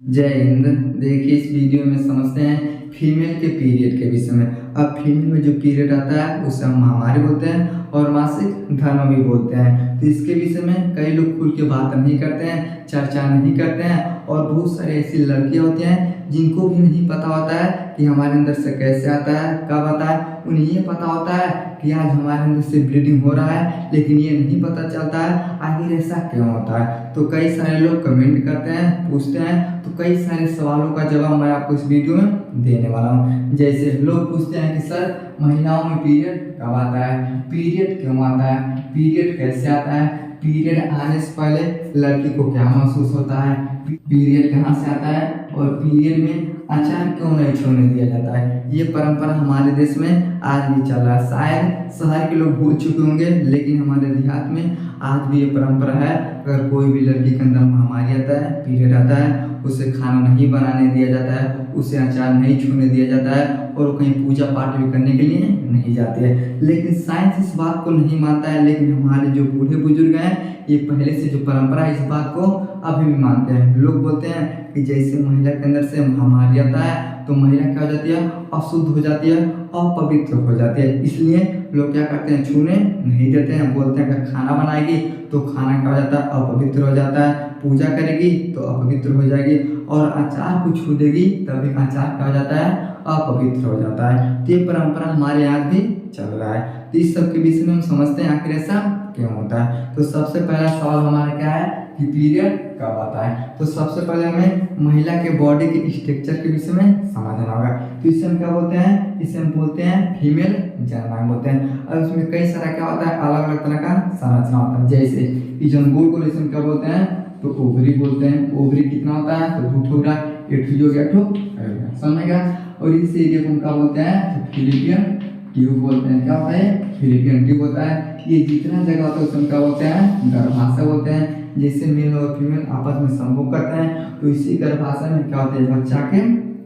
जय हिंद। देखिए इस वीडियो में समझते हैं फीमेल के पीरियड के विषय में। अब फीमेल में जो पीरियड आता है उसे हम महामारी बोलते हैं और मासिक धर्म भी बोलते हैं। तो इसके विषय में कई लोग खुल के बात नहीं करते हैं, चर्चा नहीं करते हैं और बहुत सारी ऐसी लड़कियां होती हैं जिनको भी नहीं पता होता है कि हमारे अंदर से कैसे आता है, कब आता है। उन्हें ये पता होता है कि आज हमारे अंदर से ब्लीडिंग हो रहा है, लेकिन ये नहीं पता चलता है आखिर ऐसा क्यों होता है। तो कई सारे लोग कमेंट करते हैं, पूछते हैं, तो कई सारे सवालों का जवाब मैं आपको इस वीडियो में देने वाला हूँ। जैसे लोग पूछते हैं कि सर महिलाओं में पीरियड कब आता है, पीरियड क्यों आता है, पीरियड कैसे आता है, पीरियड आने से पहले लड़की को क्या महसूस होता है, पीरियड कहाँ से आता है और पीरियड में आचार क्यों नहीं छूने दिया जाता है। ये परंपरा हमारे देश में आज भी चल रहा है। शायद शहर के लोग भूल चुके होंगे, लेकिन हमारे देहात में आज भी ये परंपरा है। अगर कोई भी लड़की के अंदर महामारी आता है, पीरियड आता है, उसे खाना नहीं बनाने दिया जाता है, उसे अचार नहीं छूने दिया जाता है और कहीं पूजा पाठ भी करने के लिए नहीं जाते हैं। लेकिन साइंस इस बात को नहीं मानता है, लेकिन हमारे जो बूढ़े बुजुर्ग हैं ये पहले से जो परंपरा है इस बात को अभी भी मानते हैं। लोग बोलते हैं कि जैसे महिला के अंदर से महामारी आता है तो महिला क्या हो जाती है, अशुद्ध हो जाती है, अपवित्र हो जाती है। इसलिए लोग क्या करते हैं, छूने नहीं देते हैं। बोलते हैं अगर खाना बनाएगी तो खाना क्या हो जाता है, अपवित्र हो जाता है, पूजा करेगी तो अपवित्र हो जाएगी और अचार को छू देगी तभी अचार क्या हो जाता है, अपवित्र हो जाता है। तो ये परंपरा हमारे यहाँ भी चल रहा है। तो इस सब के विषय में हम समझते हैं आखिर ऐसा क्यों होता है। तो सबसे पहला सवाल हमारा क्या है कि पीरियड कब आता है। तो सबसे पहले हमें महिला के बॉडी के स्ट्रक्चर के विषय में समझना होगा। तो इसे हम क्या बोलते हैं, इसे हम बोलते हैं फीमेल जननांग बोलते हैं। और इसमें कई सारा क्या होता है, अलग अलग तरह का संरचना होता है। जैसे ये जो गोल गोल इसे हम क्या बोलते हैं, तो ओवरी बोलते हैं। ओवरी कितना होता है, तो 2 ठो एक ठो जो गया समझेगा। और इस एरिया को हम क्या बोलते हैं, तो फिलिपियन ट्यूब बोलते हैं। क्या होता है, फिलिपियन ट्यूब होता है। ये जितना जगह होता है उसमें क्या बोलते हैं, गर्भाशय बोलते हैं। जैसे मेल और फीमेल आपस में संभोग करते हैं तो इसी गर्भाशय में क्या होता है, बच्चा के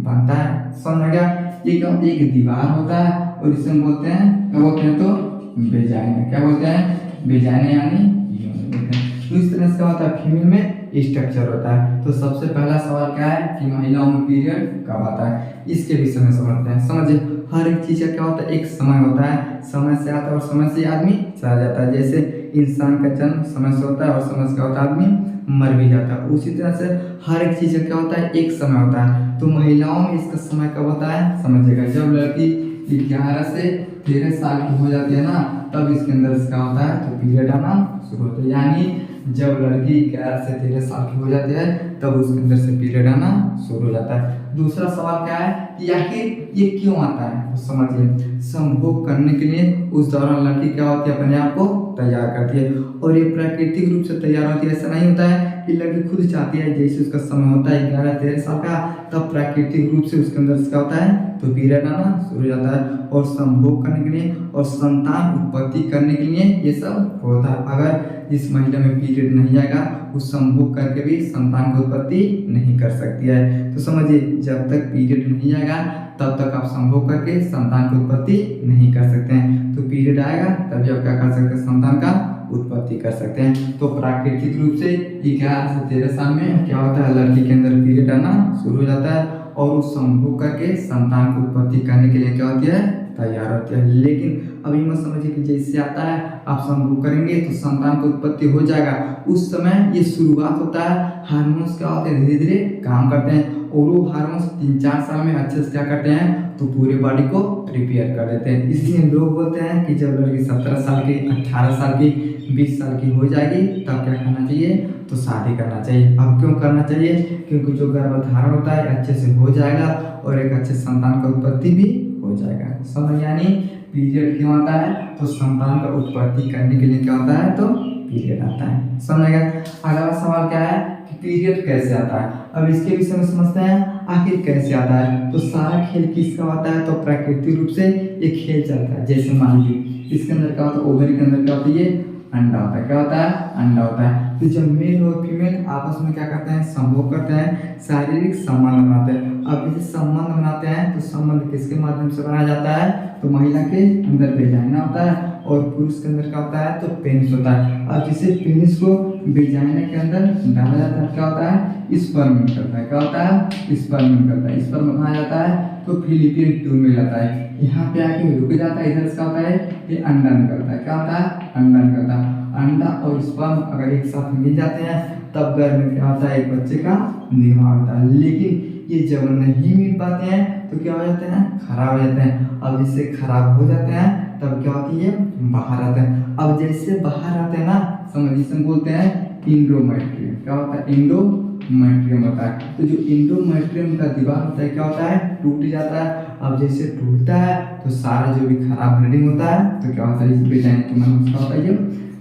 बनता है। समझ गया। ये क्या होता है, एक दीवार होता है और इसे हम बोलते हैं, क्या बोलते हैं, तो वेजाइना। क्या बोलते हैं, वेजाइना यानी बोलते हैं। तो इस तरह से क्या होता है, फीमेल में स्ट्रक्चर होता है। तो सबसे पहला सवाल क्या है कि महिलाओं में पीरियड कब आता है, इसके विषय में समझते हैं। समझिए हर एक चीज का क्या होता है, एक समय होता है, समय से आता है और समय से आदमी चला जाता है। जैसे इंसान का जन्म समय से होता है और समय से क्या होता है, आदमी मर भी जाता है। उसी तरह से हर एक चीज का क्या होता है, एक समय होता है। तो महिलाओं में इसका समय कब होता है, समझिएगा जब लड़की 11 से 13 साल की हो जाती है ना, तब इसके अंदर क्या होता है, तो पीरियड आना शुरू होता है। यानी जब लड़की 11 से 13 साल की हो जाती है तब उसके अंदर से पीरियड आना शुरू हो जाता है। दूसरा सवाल क्या है कि आखिर ये क्यों आता है। तो समझिए संभोग करने के लिए उस दौरान लड़की क्या होती है, अपने आप को तैयार करती है और ये प्राकृतिक रूप से तैयार होती है। ऐसा नहीं होता है कि लड़की खुद चाहती है। जैसे उसका समय होता है 11-13 साल का, तब प्राकृतिक रूप से उसके अंदर क्या होता है, तो पीरियड आना शुरू हो जाता है। और संभोग करने के लिए और संतान उत्पत्ति करने के लिए ये सब होता है। अगर जिस महिला में पीरियड नहीं आएगा वो संभोग करके भी संतान की उत्पत्ति नहीं कर सकती है। तो समझिए जब तक पीरियड नहीं आएगा तब तक आप संभोग करके संतान की उत्पत्ति नहीं कर सकते हैं। तो पीरियड आएगा तभी आप क्या कर सकते हैं, संतान का उत्पत्ति कर सकते हैं। तो प्राकृतिक रूप से 11 से 13 साल में क्या होता है, लड़की के अंदर पीरियड आना शुरू हो जाता है और उस संभोग करके संतान की उत्पत्ति करने के लिए क्या होती है, तैयार होती है। लेकिन अभी मत समझिए कि जैसे आता है आप संभोग करेंगे तो संतान की उत्पत्ति हो जाएगा। उस समय ये शुरुआत होता है, हार्मोन्स क्या होते हैं, धीरे धीरे काम करते हैं और वो हार्मोन्स 3-4 साल में अच्छे से क्या करते हैं, तो पूरे बॉडी को प्रिपेयर कर देते हैं। इसलिए लोग बोलते हैं कि जब लड़की 17 साल की, 18 साल की, 20 साल की हो जाएगी तब क्या करना चाहिए, तो शादी करना चाहिए। अब क्यों करना चाहिए, क्योंकि जो गर्भधारण होता है अच्छे से हो जाएगा और एक अच्छे संतान का उत्पत्ति भी हो जाएगा। समझ, यानी पीरियड क्यों आता है, तो संतान का उत्पत्ति करने के लिए क्या होता है, तो पीरियड आता है। समझेगा। अगला सवाल क्या है कि पीरियड कैसे आता है। अब इसके विषय में समझते हैं आखिर कैसे आता है। तो सारा खेल किसका होता है, तो प्राकृतिक रूप से ये खेल चलता है। जैसे मान लीजिए इसके अंदर क्या होता है, ओवरी के अंदर क्या होता है, ये अंडा होता है। क्या होता है, अंडा होता है। तो जब मेल और फीमेल आपस में क्या करते हैं, संभोग करते हैं, शारीरिक संबंध बनाते हैं। अब जैसे संबंध बनाते हैं तो संबंध किसके माध्यम से बनाया जाता है, तो महिला के अंदर वेजाइना होता है और पुरुष के अंदर क्या होता है, तो पेनिस होता है। अब जिसे पेनिस को वेजाइना के अंदर डाला जाता है, क्या होता है, स्पर्म करता है, क्या होता है, स्पर्म करता है। स्पर्म कहाँ जाता है, तो फिलिपियन ट्यूब में जाता है, यहाँ पे आके रुक जाता है। इधर से क्या होता है, ये अंडा निकलता है, क्या होता है, अंडा निकलता है। अंडा और स्पर्म अगर एक साथ मिल जाते हैं तब गर्भ में क्या होता है, एक बच्चे का निर्माण होता है। लेकिन ये जब नहीं मिल पाते हैं तो क्या हो जाते हैं, खराब हो जाते हैं। अब जिससे खराब हो जाते हैं तब क्या होती है, बाहर आते हैं। अब जैसे बाहर आते हैं ना, समझिए बोलते हैं इंडोमेट्रियम, क्या होता है, इंडोमेट्रियम होता है। तो जो इंडोमेट्रियम का दीवार होता है क्या होता है, टूट जाता है। अब जैसे टूटता है तो सारा जो भी खराब ब्लीडिंग होता है तो क्या होता है, इस वेजाइना के माध्यम से क्या होता है, ये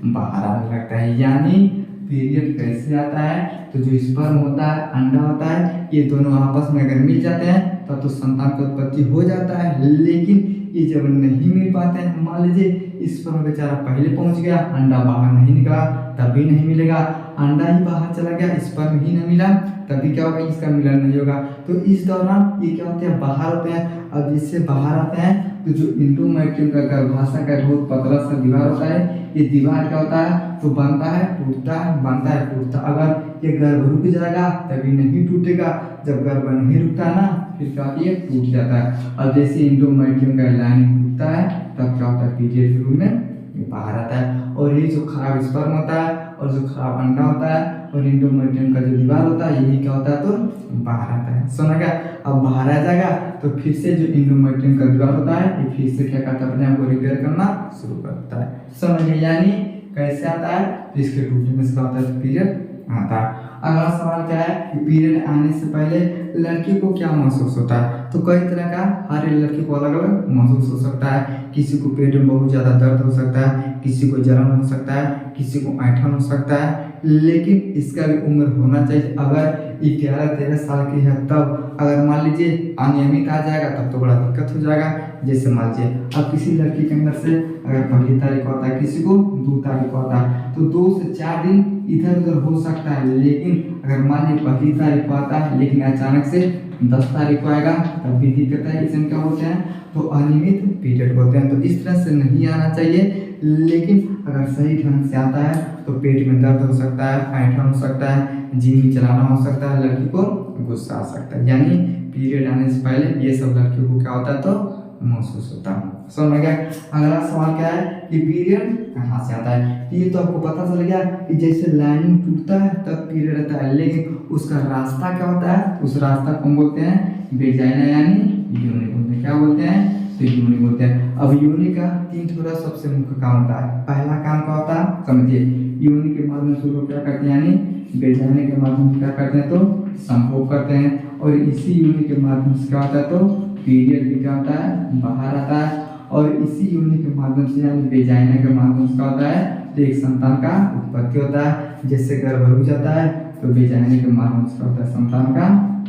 बाहर आने लगता है। यानी पीरियड कैसे आता है, तो जो स्पर्म होता है, अंडा होता है, ये दोनों आपस में अगर मिल जाते हैं तब तो संतान की उत्पत्ति हो जाता है। लेकिन ये जब नहीं मिल पाते हैं, मान लीजिए स्पर्म बेचारा पहले पहुंच गया, अंडा बाहर नहीं निकला, तब भी नहीं मिलेगा। अंडा ही बाहर चला गया, स्पर्म ही नहीं मिला, तभी क्या होगा, इसका मिलन नहीं होगा। तो इस दौरान ये क्या होते हैं, बाहर होते हैं। अब जिससे बाहर आते हैं तो जो इंडोमेट्रियम का गर्भाशय का बहुत पतला सा दीवार होता है, ये दीवार क्या होता है, तो बनता है, टूटता है, बनता है, टूटता। अगर ये गर्भ रुक जाएगा तभी नहीं टूटेगा, जब गर्भ नहीं रुकता है ना फिर क्या होती है, टूट जाता है। और जैसे इंडोमेट्रियम का लाइनिंग टूटता है तब क्या होता है, पीरियड के रूप में बाहर आता है। और ये जो खराब स्पर्म होता है और जो खराब अंडा होता है और इंडोमेट्रियम का जो दीवार होता है, यही क्या होता है, तो बाहर आता है। समझ गया। अब बाहर आ जाएगा तो फिर से जो इंडोमेट्रियम का दीवार होता है ये फिर से क्या करता है, अपने आप को रिपेयर करना शुरू करता है। समझ गए। यानी कैसे आता है, तो इसके टूटने से क्या होता है, पीरियड आता है। अगला सवाल क्या है कि पीरियड आने से पहले लड़की को क्या महसूस होता है, तो कई तरह का हर एक लड़की को अलग अलग महसूस हो सकता है। किसी को पेट में बहुत ज़्यादा दर्द हो सकता है, किसी को जलन हो सकता है, किसी को ऐंठन हो सकता है। लेकिन इसका भी उम्र होना चाहिए। अगर 11-13 साल की है तब अगर मान लीजिए अनियमित आ जाएगा तब तो बड़ा दिक्कत हो जाएगा। जैसे मान लीजिए अब किसी लड़की के अंदर से अगर पहली तारीख को आता है, किसी को 2 तारीख को आता है, तो 2 से 4 दिन इधर उधर हो सकता है। लेकिन अगर मान लीजिए पहली तारीख को आता है लेकिन अचानक से 10 तारीख को आएगा तब भी दिक्कत है। इसे क्या बोलते हैं, तो अनियमित पीरियड बोलते हैं। तो इस तरह से नहीं आना चाहिए। लेकिन अगर सही ढंग से आता है तो पेट में दर्द हो सकता है, ऐंठन हो सकता है, जी में चलाना हो सकता है, लड़की को गुस्सा आ सकता है। यानी पीरियड आने से पहले ये सब लड़कियों को क्या होता है, तो महसूस होता है। समझ गया। अगला सवाल क्या है कि पीरियड कहाँ से आता है। ये तो आपको पता चल गया कि जैसे लाइनिंग टूटता है तब पीरियड आता है, लेकिन उसका रास्ता क्या होता है, उस रास्ता को हम बोलते हैं वेजाइना यानी योनि बोलते हैं। क्या बोलते हैं, तो योनि बोलते हैं। अब योनि का 3 थोड़ा सबसे मुख्य काम होता है। पहला काम क्या होता है, समझिए, योनि के माध्यम से लोग क्या करते हैं, यानी वेजाइना के माध्यम से क्या करते हैं, तो संभोग करते हैं। और इसी योनि के माध्यम से क्या होता है, तो पीरियड भी क्या होता है, बाहर आता है। और इसी योनि के माध्यम से यानी वेजाइना के माध्यम से क्या होता है, तो एक संतान का उत्पत्ति होता है। जैसे गर्भ रुक जाता है तो वेजाइना के माध्यम से क्या होता है, संतान का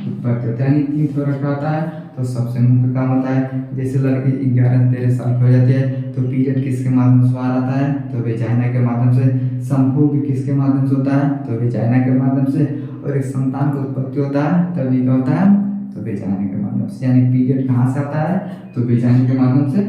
उत्पत्ति होता है। यानी 3 थोड़ा क्या होता है, तो सबसे मुख्य काम होता है। जैसे लड़की 11-13 साल की हो जाती है तो पीरियड किसके माध्यम से बाहर आता है, तो वेजाइना के माध्यम से। संभोग किसके माध्यम से होता है, तो वेजाइना के माध्यम से। और एक संतान का उत्पत्ति होता है तभी क्या होता है, तो वेजाइना के माध्यम से। यानी पीरियड कहाँ से आता है, तो वेजाइना के माध्यम से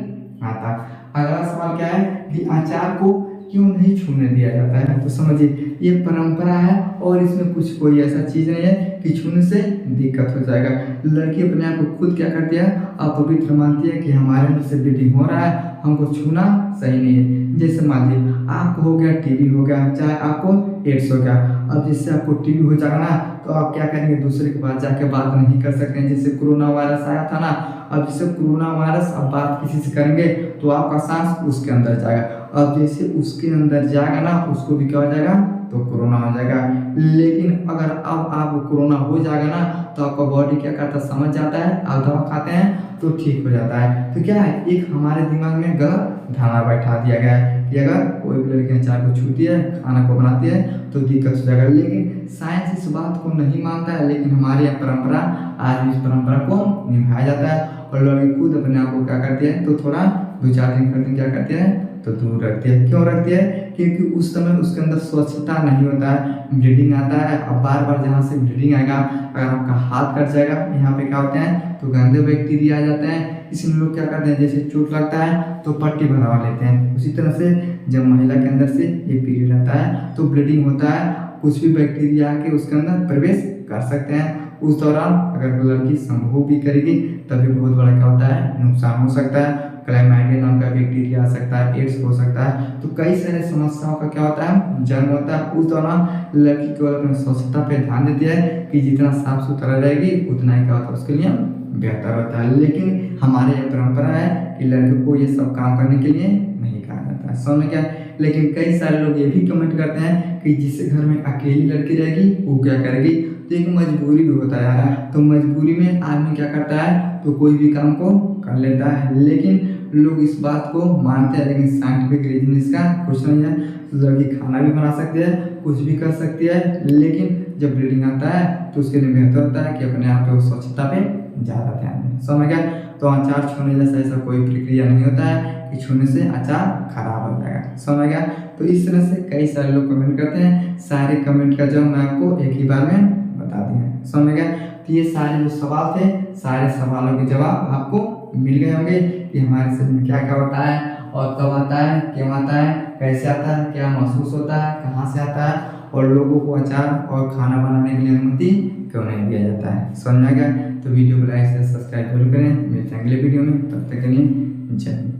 आता है। अगला सवाल क्या है कि आचार को क्यों नहीं छूने दिया जाता है, तो समझिए ये परंपरा है और इसमें कुछ कोई ऐसा चीज़ नहीं है कि छूने से दिक्कत हो जाएगा। लड़की अपने आप को खुद क्या करती है, अपवित्र मानती है कि हमारे अंदर से ब्लीडिंग हो रहा है, हमको छूना सही नहीं है। जैसे मान लीजिए आपको हो गया टीबी हो गया, चाहे आपको एड्स हो गया। अब जिससे आपको टीबी हो जाएगा ना तो आप क्या करेंगे, दूसरे के पास जाके बात नहीं कर सकते हैं। जैसे कोरोना वायरस आया था ना, अब जैसे कोरोना वायरस अब बात किसी से करेंगे तो आपका सांस उसके अंदर जाएगा। अब जैसे उसके अंदर जाएगा ना उसको भी क्या हो जाएगा, तो कोरोना हो जाएगा। लेकिन अगर अब आपको कोरोना हो जाएगा ना तो आपका बॉडी क्या करता है, समझ जाता है, आप दवा खाते हैं तो ठीक हो जाता है। तो क्या है, एक हमारे दिमाग में गलत धारणा बैठा दिया गया है कि अगर कोई भी लड़की चाय को छूती है, खाना को बनाती है तो दिक्कत हो जाएगा। लेकिन साइंस इस बात को नहीं मानता है। लेकिन हमारे यहाँ परंपरा, आज भी इस परंपरा को निभाया जाता है। और लड़की खुद अपने आप को क्या करती है, तो थोड़ा 2-4 दिन करते क्या करते हैं, तो दूर रखती है। क्यों रखती है? क्योंकि उस समय उसके अंदर स्वच्छता नहीं होता है, ब्लीडिंग आता है। अब बार बार जहाँ से ब्लीडिंग आएगा, अगर आपका हाथ कट जाएगा, यहाँ पे क्या होते हैं तो गंदे बैक्टीरिया आ जाते हैं। इसलिए लोग क्या करते हैं, जैसे चोट लगता है तो पट्टी बनवा लेते हैं। उसी तरह से जब महिला के अंदर से ये पीरियड आता है तो ब्लीडिंग होता है, कुछ भी बैक्टीरिया आके उसके अंदर प्रवेश कर सकते हैं। उस दौरान अगर लड़की संभोग भी करेगी तभी बहुत बड़ा क्या होता है, नुकसान हो सकता है। क्लैमाइडिया नाम का बैक्टीरिया आ सकता है, एड्स हो सकता है। तो कई सारे समस्याओं का क्या होता है, जन्म होता है। उस दौरान लड़की केवल अपनी स्वच्छता पे ध्यान देती है कि जितना साफ सुथरा रहेगी उतना ही क्या होता है उसके लिए बेहतर होता है। लेकिन हमारे यहाँ परंपरा है कि लड़कियों को ये सब काम करने के लिए नहीं कहा जाता है, समझ में क्या। लेकिन कई सारे लोग ये भी कमेंट करते हैं कि जिस घर में अकेली लड़की रहेगी वो क्या करेगी। तो एक मजबूरी भी होता है यार, तो मजबूरी में आदमी क्या करता है तो कोई भी काम को कर लेता है। लेकिन लोग इस बात को मानते हैं, लेकिन साइंटिफिक रीजन इसका कुछ नहीं है। लड़की खाना भी बना सकती है, कुछ भी कर सकती है, लेकिन जब ब्लीडिंग आता है तो उसके लिए बेहतर होता है कि अपने आप पे वो स्वच्छता पे ज़्यादा ध्यान दें, समझ गया। तो अचार छूने जैसा ऐसा कोई प्रक्रिया नहीं होता है कि छूने से अचार खराब हो जाएगा, समझ गया। तो इस तरह से कई सारे लोग कमेंट करते हैं, सारे कमेंट का जवाब मैं आपको एक ही बार में बता दिया, समझ गया। तो ये सारे जो सवाल थे, सारे सवालों के जवाब आपको मिल गए होंगे कि हमारे शरीर में क्या क्या होता है और कब आता है, क्यों आता है, कैसे आता है, क्या महसूस होता है, कहाँ से आता है, और लोगों को अचार और खाना बनाने के लिए अनुमति क्यों नहीं दिया जाता है, समझ में आ गया। तो वीडियो को लाइक से सब्सक्राइब जरूर करें, मिलते हैं अगले वीडियो में, तब तक के लिए जय हिंद।